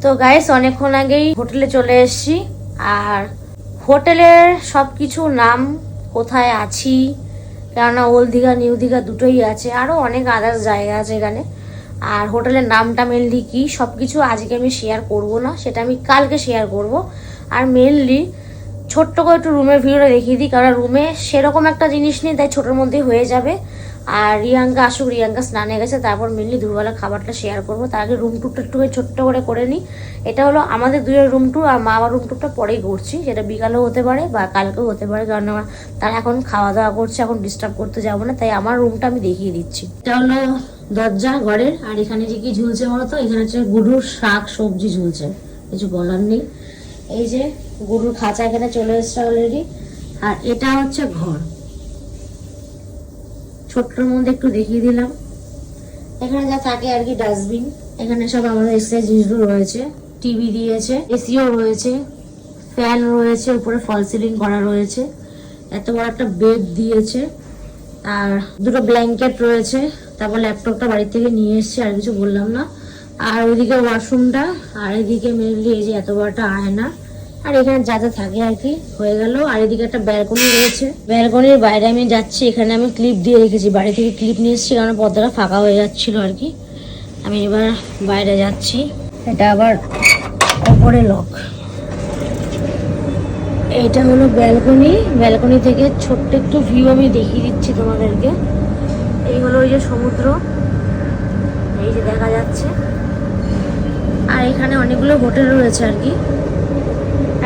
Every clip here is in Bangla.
তো গাইস অনেকক্ষণ আগেই হোটেলে চলে এসেছি। আর হোটেলের সবকিছু নাম, কোথায় আছি, কেননা ওল্ড দীঘা নিউ দীঘা দুটোই আছে, আরও অনেক আদার্স জায়গা আছে এখানে। আর হোটেলের নামটা মেনলি কি সবকিছু আজকে আমি শেয়ার করব না, সেটা আমি কালকে শেয়ার করব। আর মেনলি ছোট্ট করে একটু রুমের ভিডিওটা দেখিয়ে দিই, কারণ রুমে সেরকম একটা জিনিস নেই, তাই ছোটোর মধ্যেই হয়ে যাবে। আর রিয়াঙ্কা আসুক, রিয়াঙ্কা স্নানে গেছে, তারপর মেনলি দুপুরবেলা খাবারটা শেয়ার করবো। তার আগে রুম টুরটা একটু ছোট্ট করে নিই। এটা হলো আমাদের দুইয়ের রুম টুর, আর মা বাবার রুম টুরটা পরেই করছি, সেটা বিকালেও হতে পারে বা কালকেও হতে পারে, কারণ আমার তারা এখন খাওয়া দাওয়া করছে, এখন ডিস্টার্ব করতে যাবো না, তাই আমার রুমটা আমি দেখিয়ে দিচ্ছি। এটা হলো দরজা ঘরের। আর এখানে যে কি ঝুলছে বলো তো, এখানে হচ্ছে গুরুর শাক সবজি ঝুলছে, কিছু বলার নেই। এই যে গরুর খাঁচা এখানে চলে এসছে অলরেডি। আর এটা হচ্ছে ঘর, ছোট্টর মধ্যে একটু দেখিয়ে দিলাম। এখানে যা থাকে আর কি, ডাস্টবিন, এখানে সব আমাদের এক্সারসাইজ জিনিসগুলো রয়েছে, টিভি দিয়েছে, এসিও রয়েছে, ফ্যান রয়েছে, উপরে ফল সিলিং করা রয়েছে, এত বড় একটা বেড দিয়েছে, আর দুটো ব্ল্যাঙ্কেট রয়েছে। তারপর ল্যাপটপটা বাড়ি থেকে নিয়ে এসেছি, আর কিছু বললাম না। আর ওইদিকে ওয়াশরুমটা, আর এদিকে মেনলি এই যে এত বড় একটা আয়না, আর এখানে যা যা থাকে আর কি হয়ে গেল। আর এদিকে একটা ব্যালকনি রয়েছে, ব্যালকনির বাইরে আমি যাচ্ছি, এখানে আমি ক্লিপ দিয়ে রেখেছি, বাড়ি থেকে ক্লিপ নিয়ে এসেছি, কারণ পর্দাটা ফাঁকা হয়ে যাচ্ছিল আর কি। আমি এবার বাইরে যাচ্ছি, এটা আবার ওপরে লক। এইটা হলো ব্যালকনি, ব্যালকনি থেকে ছোট্ট একটু ভিউ আমি দেখিয়ে দিচ্ছি তোমাদেরকে। এই হলো ওই যে সমুদ্র, এই যে দেখা যাচ্ছে। আর এখানে অনেকগুলো হোটেল রয়েছে আর কি।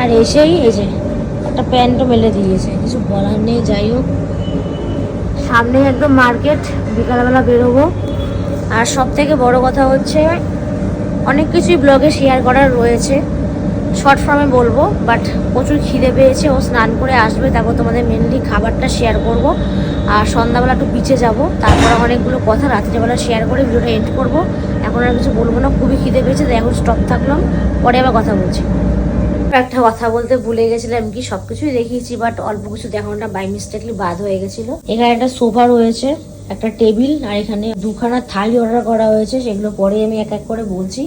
আর এসেই এই যে একটা প্যান্টও মেলে দিয়েছে, কিছু বলার নেই। যাই হোক, সামনে একদম মার্কেট, বিকালবেলা বেরোবো। আর সব থেকে বড় কথা হচ্ছে অনেক কিছুই ব্লগে শেয়ার করার রয়েছে, শর্ট ফর্মে বলবো, বাট প্রচুর খিদে পেয়েছে, ও স্নান করে আসবে, তারপর তোমাদের মেনলি খাবারটা শেয়ার করব। আর সন্ধ্যাবেলা একটু বিচে যাব, তারপর অনেকগুলো কথা রাত্রিবেলা শেয়ার করে ভিডিওটা এন্ড করব। এখন আর কিছু বলবো না, খুবই খিদে পেয়েছে, তাই এখন স্টপ থাকলাম, পরে আবার কথা বলছি। একটা কথা বলতে ভুলে গেছিলাম, কি সবকিছুই দেখিয়েছি, বাট অল্প কিছু দেখানোটা বাই মিস্টেকলি বাদ হয়ে গেছিল। এখানে একটা সোফা রয়েছে, একটা টেবিল, আর এখানে দুখানা থালি অর্ডার করা হয়েছে, সেগুলো পরে আমি এক এক করে বলছি।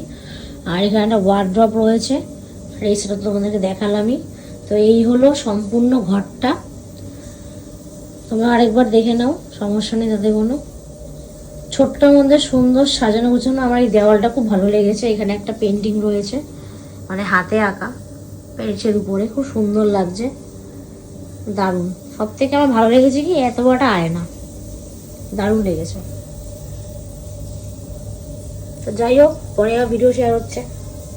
আর এখানে একটা ওয়ার্ড্রপ রয়েছে, আর এই সেটা তোমাদেরকে দেখালামই। তো এই হলো সম্পূর্ণ ঘরটা, তোমরা আরেকবার দেখে নাও, সমস্যা নেই তাতে কোনো। ছোট্টর মধ্যে সুন্দর সাজানো গোছানো। আমার এই দেওয়ালটা খুব ভালো লেগেছে, এখানে একটা পেন্টিং রয়েছে, মানে হাতে আঁকা, পেন্সিল উপরে, খুব সুন্দর লাগছে, দারুণ। সব থেকে আমার ভালো লেগেছে কি এত বড় আয়না, দারুণ লেগেছে। তো যাই হোক, পরে আর ভিডিও শেয়ার হচ্ছে।